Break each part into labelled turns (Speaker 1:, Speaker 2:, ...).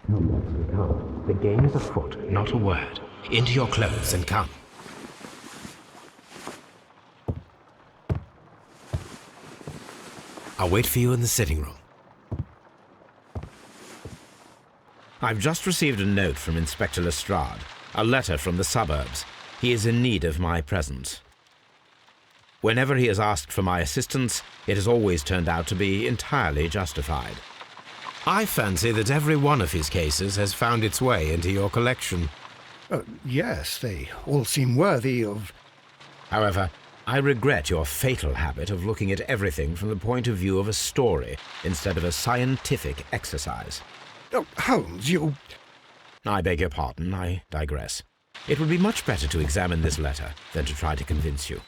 Speaker 1: Come, Watson, come. The game is afoot. Not a word. Into your clothes and come. I'll wait for you in the sitting room. I've just received a note from Inspector Lestrade, a letter from the suburbs. He is in need of my presence. Whenever he has asked for my assistance, it has always turned out to be entirely justified. I fancy that every one of his cases has found its way into your collection.
Speaker 2: Yes, they all seem worthy of...
Speaker 1: However, I regret your fatal habit of looking at everything from the point of view of a story instead of a scientific exercise.
Speaker 2: Oh, Holmes, you...
Speaker 1: I beg your pardon, I digress. It would be much better to examine this letter than to try to convince you.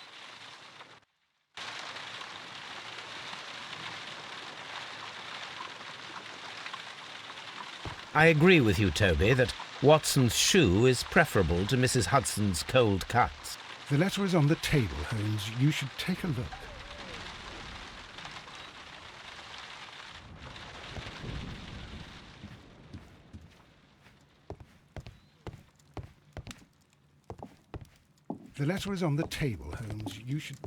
Speaker 1: I agree with you, Toby, that Watson's shoe is preferable to Mrs. Hudson's cold cuts.
Speaker 2: The letter is on the table, Holmes. You should take a look. The letter is on the table, Holmes. You should...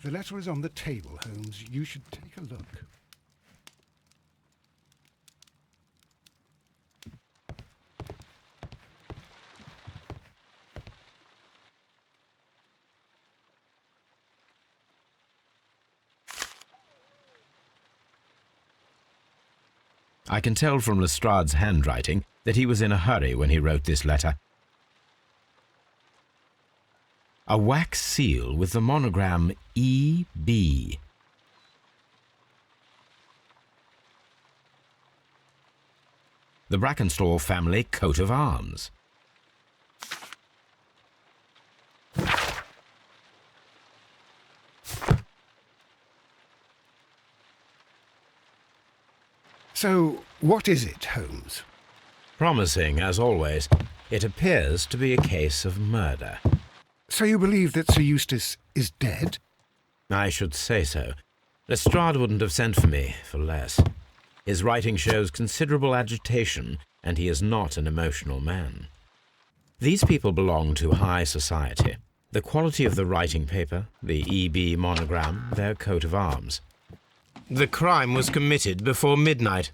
Speaker 2: The letter is on the table, Holmes. You should take a look.
Speaker 1: I can tell from Lestrade's handwriting that he was in a hurry when he wrote this letter. A wax seal with the monogram E.B. The Brackenstall family coat of arms.
Speaker 2: So, what is it, Holmes?
Speaker 1: Promising, as always, it appears to be a case of murder.
Speaker 2: So you believe that Sir Eustace is dead?
Speaker 1: I should say so. Lestrade wouldn't have sent for me for less. His writing shows considerable agitation, and he is not an emotional man. These people belong to high society. The quality of the writing paper, the E.B. monogram, their coat of arms. The crime was committed before midnight.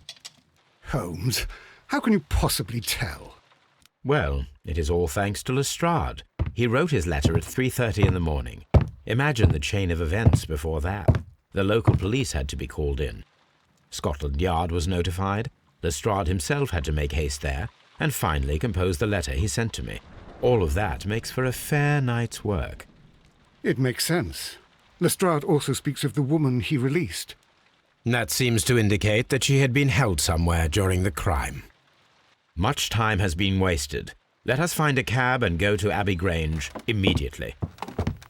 Speaker 2: Holmes, how can you possibly tell?
Speaker 1: Well, it is all thanks to Lestrade. He wrote his letter at 3:30 in the morning. Imagine the chain of events before that. The local police had to be called in. Scotland Yard was notified. Lestrade himself had to make haste there, and finally compose the letter he sent to me. All of that makes for a fair night's work.
Speaker 2: It makes sense. Lestrade also speaks of the woman he released.
Speaker 1: That seems to indicate that she had been held somewhere during the crime. Much time has been wasted. Let us find a cab and go to Abbey Grange immediately.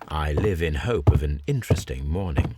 Speaker 1: I live in hope of an interesting morning.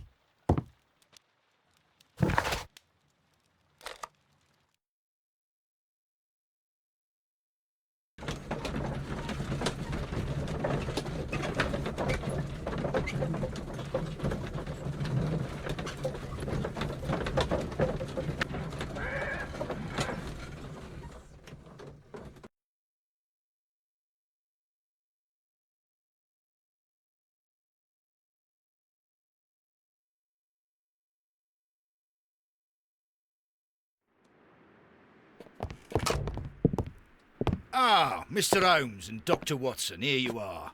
Speaker 3: Ah, Mr. Holmes and Dr. Watson, here you are.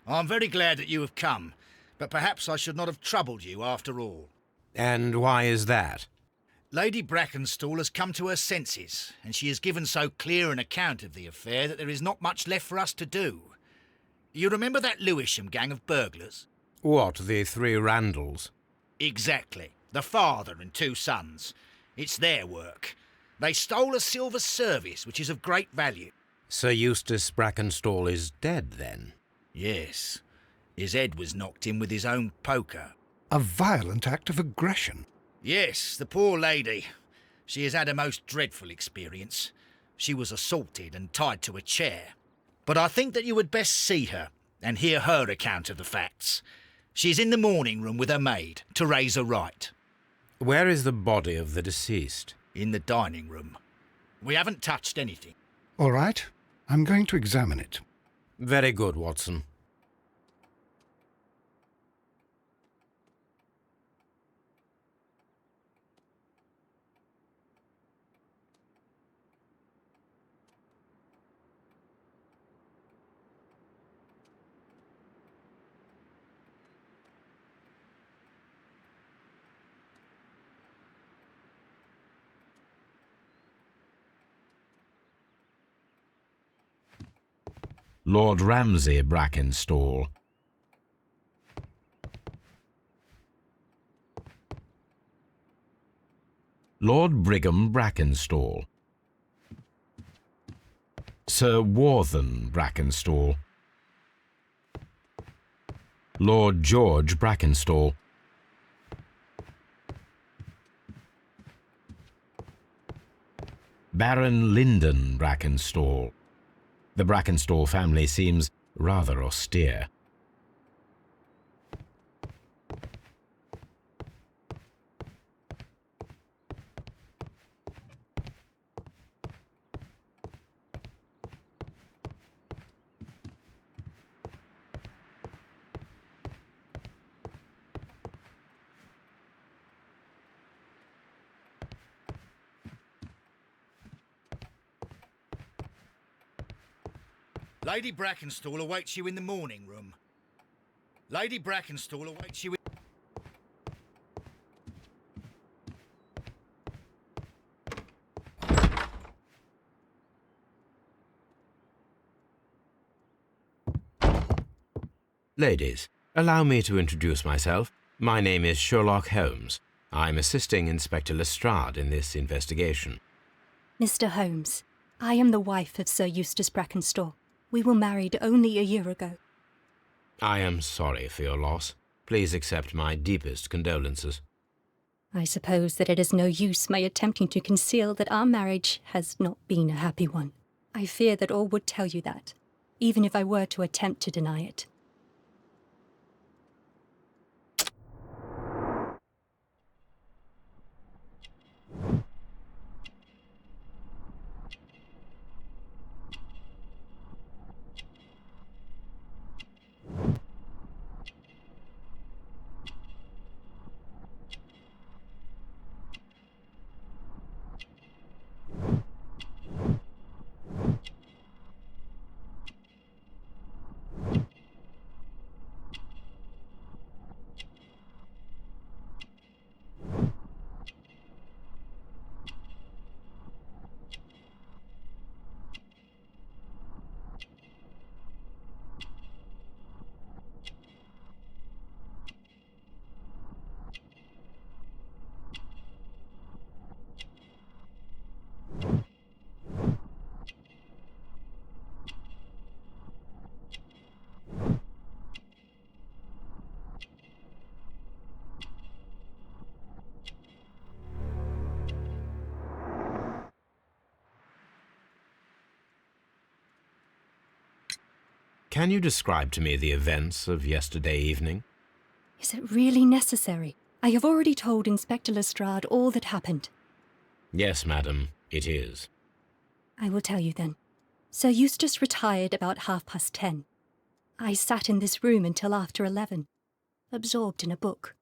Speaker 3: I'm very glad that you have come, but perhaps I should not have troubled you after all.
Speaker 1: And why is that?
Speaker 3: Lady Brackenstall has come to her senses, and she has given so clear an account of the affair that there is not much left for us to do. You remember that Lewisham gang of burglars?
Speaker 1: What, the three Randalls?
Speaker 3: Exactly. The father and two sons. It's their work. They stole a silver service, which is of great value.
Speaker 1: Sir Eustace Brackenstall is dead, then?
Speaker 3: Yes. His head was knocked in with his own poker.
Speaker 2: A violent act of aggression.
Speaker 3: Yes, the poor lady. She has had a most dreadful experience. She was assaulted and tied to a chair. But I think that you would best see her. and hear her account of the facts. She's in the morning room with her maid, Teresa Wright.
Speaker 1: Where is the body of the deceased?
Speaker 3: In the dining room. We haven't touched anything.
Speaker 2: All right, I'm going to examine it.
Speaker 1: Very good, Watson. Lord Ramsay Brackenstall. Lord Brigham Brackenstall. Sir Warthen Brackenstall. Lord George Brackenstall. Baron Lyndon Brackenstall. The Brackenstall family seems rather austere.
Speaker 3: Lady Brackenstall awaits you in the morning room. Lady Brackenstall awaits you in...
Speaker 1: Ladies, allow me to introduce myself. My name is Sherlock Holmes. I'm assisting Inspector Lestrade in this investigation.
Speaker 4: Mr. Holmes, I am the wife of Sir Eustace Brackenstall. We were married only a year ago.
Speaker 1: I am sorry for your loss. Please accept my deepest condolences.
Speaker 4: I suppose that it is no use my attempting to conceal that our marriage has not been a happy one. I fear that all would tell you that, even if I were to attempt to deny it.
Speaker 1: Can you describe to me the events of yesterday evening?
Speaker 4: Is it really necessary? I have already told Inspector Lestrade all that happened.
Speaker 1: Yes, madam, it is.
Speaker 4: I will tell you then. Sir Eustace retired about 10:30. I sat in this room until after 11, absorbed in a book.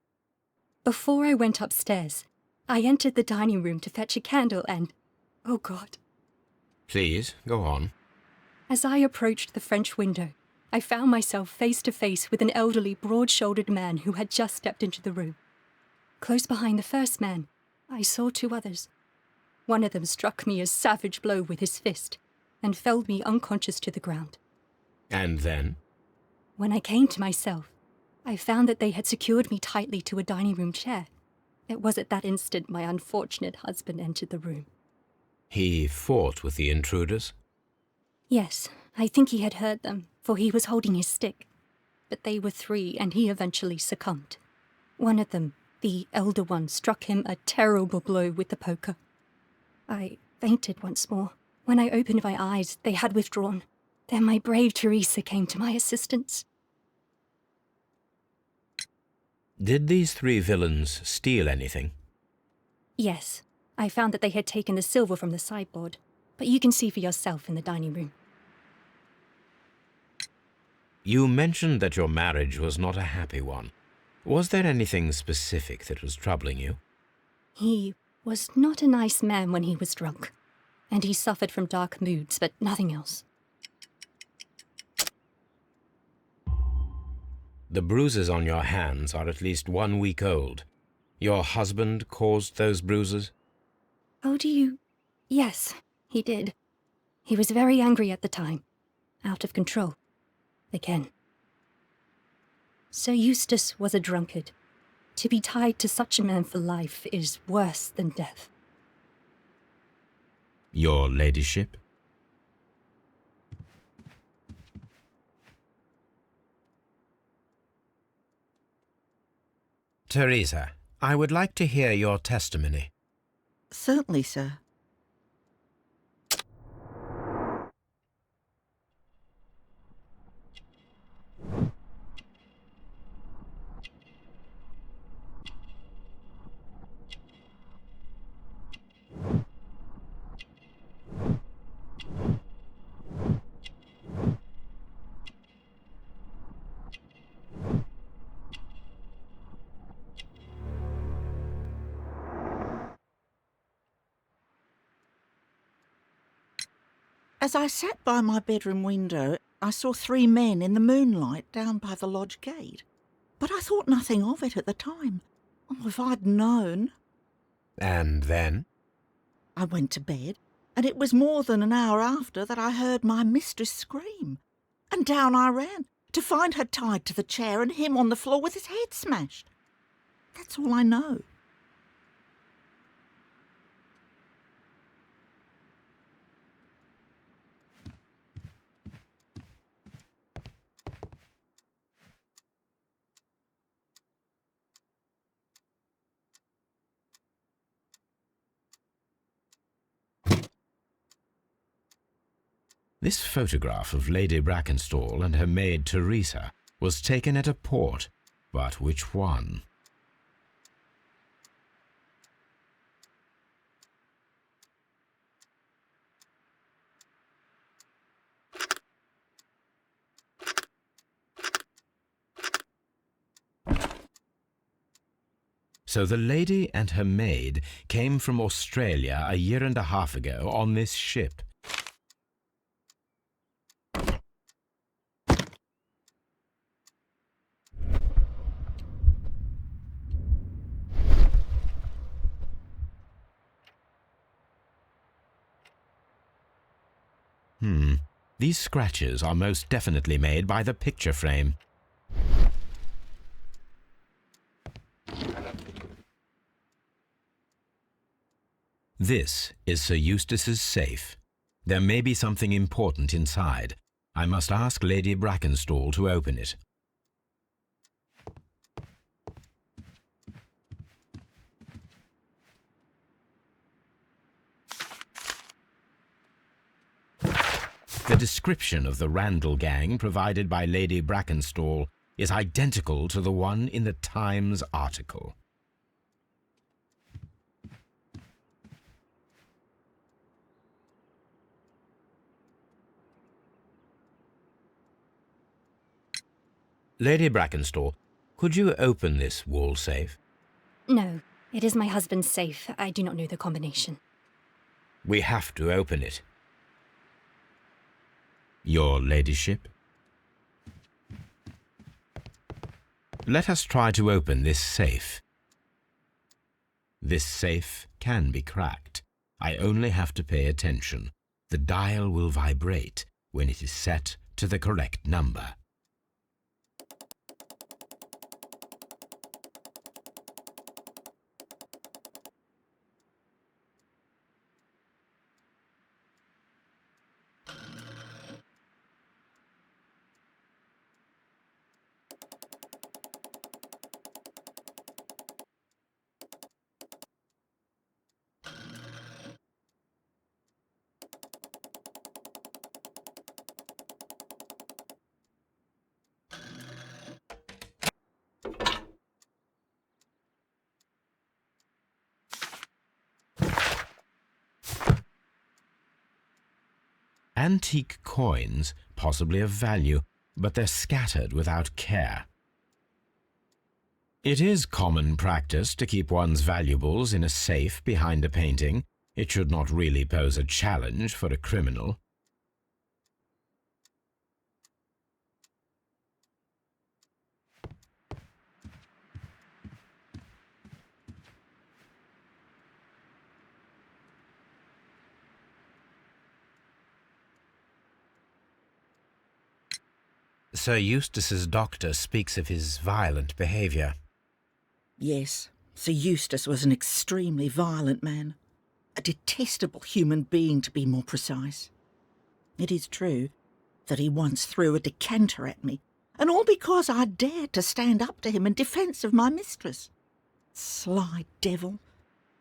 Speaker 4: Before I went upstairs, I entered the dining room to fetch a candle and... oh God.
Speaker 1: Please, go on.
Speaker 4: As I approached the French window, I found myself face to face with an elderly, broad-shouldered man who had just stepped into the room. Close behind the first man, I saw two others. One of them struck me a savage blow with his fist and felled me unconscious to the ground.
Speaker 1: And then?
Speaker 4: When I came to myself, I found that they had secured me tightly to a dining room chair. It was at that instant my unfortunate husband entered the room.
Speaker 1: He fought with the intruders?
Speaker 4: Yes, I think he had heard them, for he was holding his stick. But they were three, and he eventually succumbed. One of them, the elder one, struck him a terrible blow with the poker. I fainted once more. When I opened my eyes, they had withdrawn. Then my brave Teresa came to my assistance.
Speaker 1: Did these three villains steal anything?
Speaker 4: Yes, I found that they had taken the silver from the sideboard, but you can see for yourself in the dining room.
Speaker 1: You mentioned that your marriage was not a happy one. Was there anything specific that was troubling you?
Speaker 4: He was not a nice man when he was drunk, and he suffered from dark moods, but nothing else.
Speaker 1: The bruises on your hands are at least 1 week old. Your husband caused those bruises?
Speaker 4: Oh, do you? Yes, he did. He was very angry at the time. Out of control. Again. Sir Eustace was a drunkard. To be tied to such a man for life is worse than death.
Speaker 1: Your ladyship? Teresa, I would like to hear your testimony.
Speaker 5: Certainly, sir. As I sat by my bedroom window, I saw 3 men in the moonlight down by the lodge gate. But I thought nothing of it at the time. Oh, if I'd known.
Speaker 1: And then?
Speaker 5: I went to bed, and it was more than an hour after that I heard my mistress scream. And down I ran, to find her tied to the chair and him on the floor with his head smashed. That's all I know.
Speaker 1: This photograph of Lady Brackenstall and her maid Teresa was taken at a port, but which one? So the lady and her maid came from Australia a year and a half ago on this ship. These scratches are most definitely made by the picture frame. This is Sir Eustace's safe. There may be something important inside. I must ask Lady Brackenstall to open it. The description of the Randall gang provided by Lady Brackenstall is identical to the one in the Times article. Lady Brackenstall, could you open this wall safe?
Speaker 4: No, it is my husband's safe. I do not know the combination.
Speaker 1: We have to open it. Your ladyship? Let us try to open this safe. This safe can be cracked. I only have to pay attention. The dial will vibrate when it is set to the correct number. Antique coins, possibly of value, but they're scattered without care. It is common practice to keep one's valuables in a safe behind a painting. It should not really pose a challenge for a criminal. Sir Eustace's doctor speaks of his violent behaviour.
Speaker 5: Yes, Sir Eustace was an extremely violent man. A detestable human being, to be more precise. It is true that he once threw a decanter at me, and all because I dared to stand up to him in defence of my mistress. Sly devil.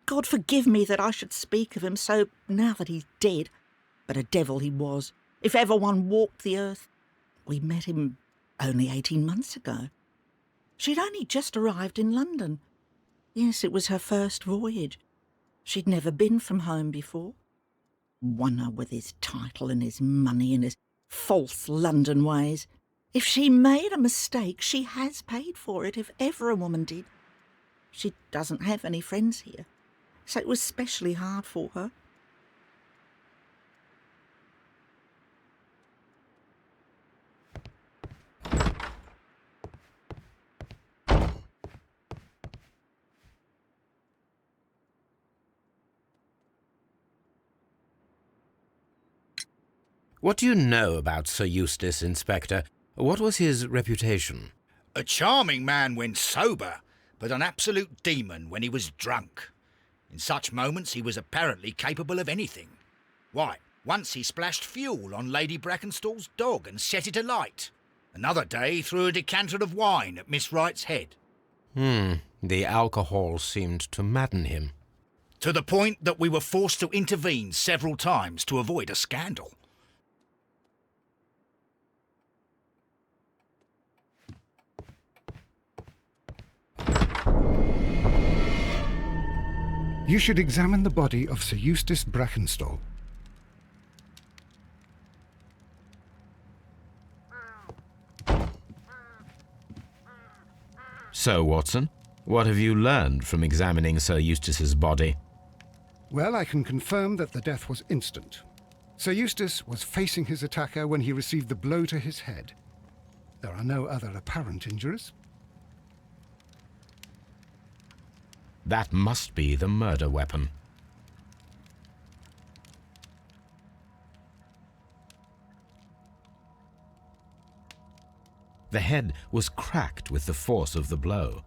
Speaker 5: God forgive me that I should speak of him so now that he's dead, but a devil he was, if ever one walked the earth. We met him only 18 months ago. She'd only just arrived in London. Yes, it was her first voyage. She'd never been from home before. Wonder with his title and his money and his false London ways. If she made a mistake, she has paid for it, if ever a woman did. She doesn't have any friends here, so it was specially hard for her.
Speaker 1: What do you know about Sir Eustace, Inspector? What was his reputation?
Speaker 3: A charming man when sober, but an absolute demon when he was drunk. In such moments he was apparently capable of anything. Why, once he splashed fuel on Lady Brackenstall's dog and set it alight. Another day he threw a decanter of wine at Miss Wright's head.
Speaker 1: The alcohol seemed to madden him.
Speaker 3: To the point that we were forced to intervene several times to avoid a scandal.
Speaker 2: You should examine the body of Sir Eustace Brackenstall.
Speaker 1: So, Watson, what have you learned from examining Sir Eustace's body?
Speaker 2: Well, I can confirm that the death was instant. Sir Eustace was facing his attacker when he received the blow to his head. There are no other apparent injuries.
Speaker 1: That must be the murder weapon. The head was cracked with the force of the blow.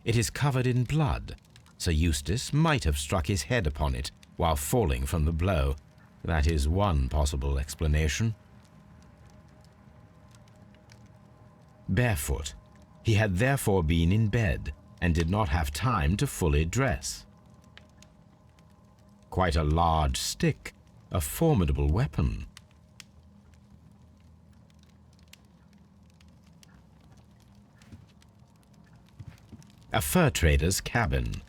Speaker 1: It is covered in blood. Sir Eustace might have struck his head upon it while falling from the blow. That is one possible explanation. Barefoot. He had therefore been in bed and did not have time to fully dress. Quite a large stick, a formidable weapon. A fur trader's cabin.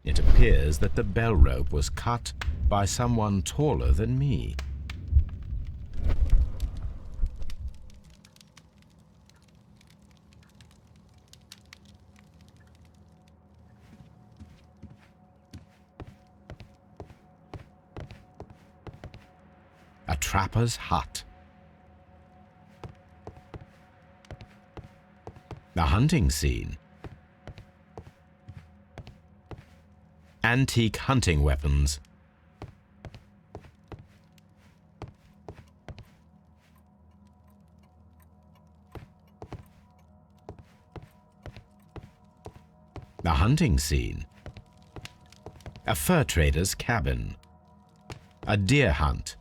Speaker 1: It appears that the bell rope was cut by someone taller than me. A trapper's hut. The hunting scene. Antique hunting weapons. The hunting scene. A fur trader's cabin. A deer hunt.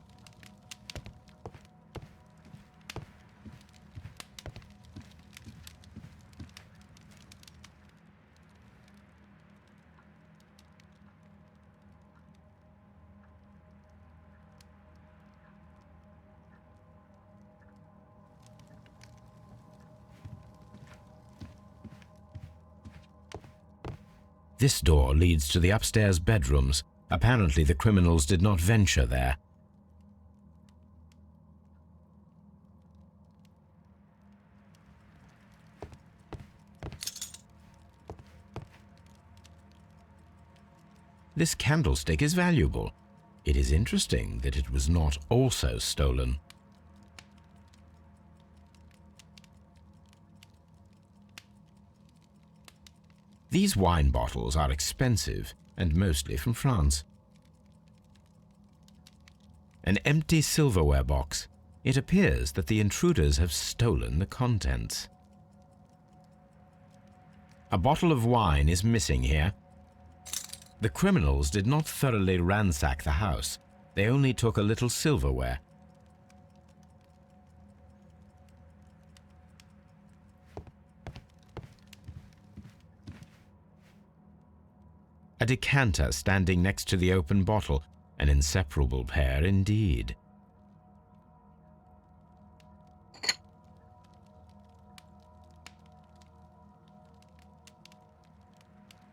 Speaker 1: This door leads to the upstairs bedrooms. Apparently the criminals did not venture there. This candlestick is valuable. It is interesting that it was not also stolen. These wine bottles are expensive and mostly from France. An empty silverware box. It appears that the intruders have stolen the contents. A bottle of wine is missing here. The criminals did not thoroughly ransack the house. They only took a little silverware. A decanter standing next to the open bottle, an inseparable pair indeed.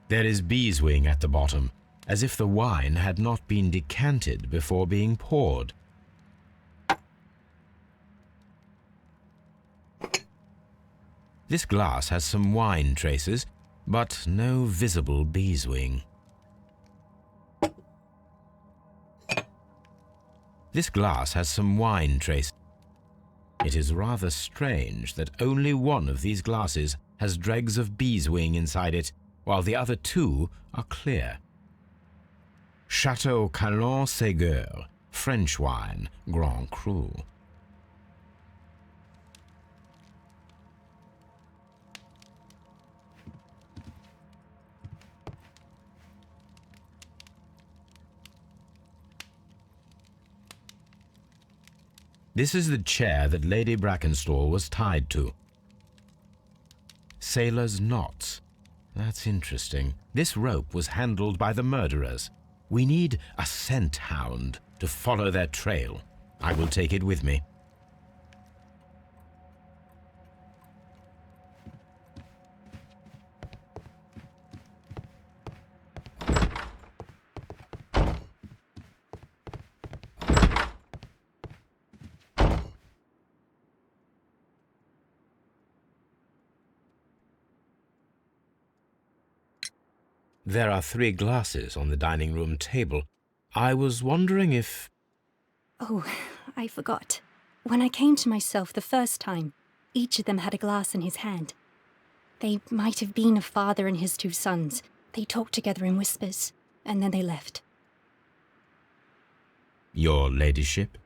Speaker 1: There is beeswing at the bottom, as if the wine had not been decanted before being poured. This glass has some wine traces, but no visible beeswing. This glass has some wine traces. It is rather strange that only one of these glasses has dregs of beeswing inside it, while the other two are clear. Chateau Calon-Ségur, French wine, Grand Cru. This is the chair that Lady Brackenstall was tied to. Sailor's knots. That's interesting. This rope was handled by the murderers. We need a scent hound to follow their trail. I will take it with me. There are 3 glasses on the dining room table. I was wondering if...
Speaker 4: Oh, I forgot. When I came to myself the first time, each of them had a glass in his hand. They might have been a father and his 2 sons. They talked together in whispers, and then they left.
Speaker 1: Your ladyship?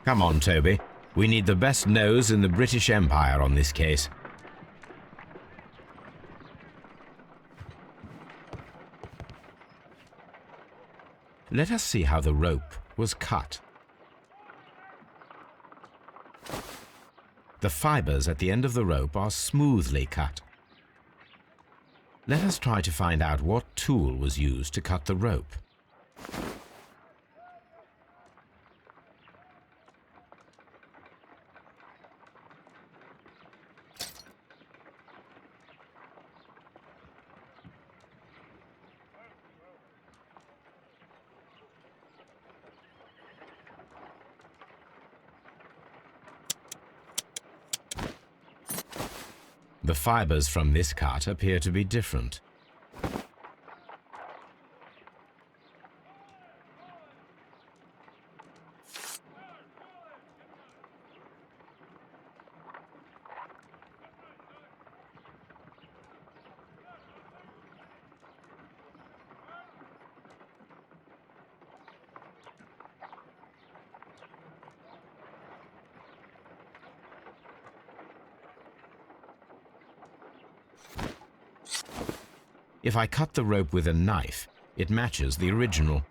Speaker 1: Come on, Toby. We need the best nose in the British Empire on this case. Let us see how the rope was cut. The fibers at the end of the rope are smoothly cut. Let us try to find out what tool was used to cut the rope. The fibers from this cut appear to be different. If I cut the rope with a knife, it matches the original.